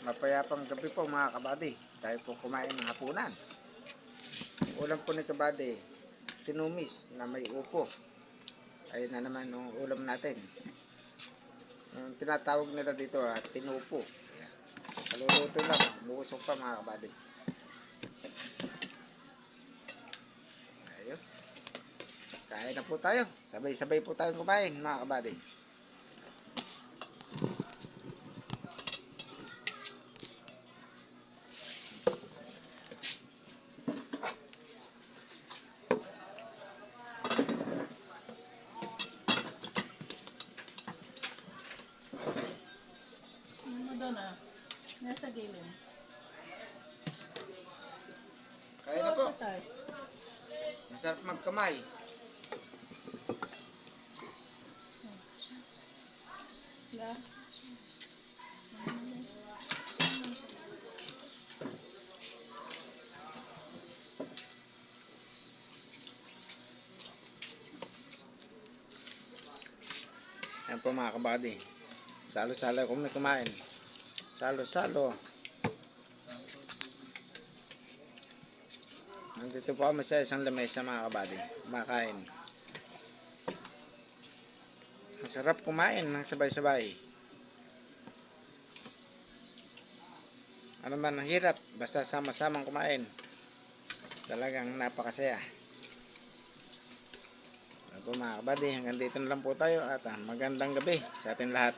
Mapayapang gabi po mga kabady. Tayo po kumain ng hapunan. Ulam po ni kabady, tinumis na may upo. Ayun na naman yung ulam natin. Yung tinatawag nila dito tinupo. Kaluluto lang, busog pa mga kabady. Ayun. Kain na po tayo. Sabay-sabay po tayong kumain mga kabady. Nasa gilid. Kain na po. Masarap magkamay. La. Ayan po mga kabady. Salo-salo kung may kumain. Salo-salo. Nandito po kami sa isang lamesa mga kabady. Kumakain. Ang sarap kumain ng sabay-sabay. Ano man ang hirap, basta sama-samang kumain. Talagang napakasaya. Ano po mga kabady, hanggang dito na lang po tayo at magandang gabi sa ating lahat.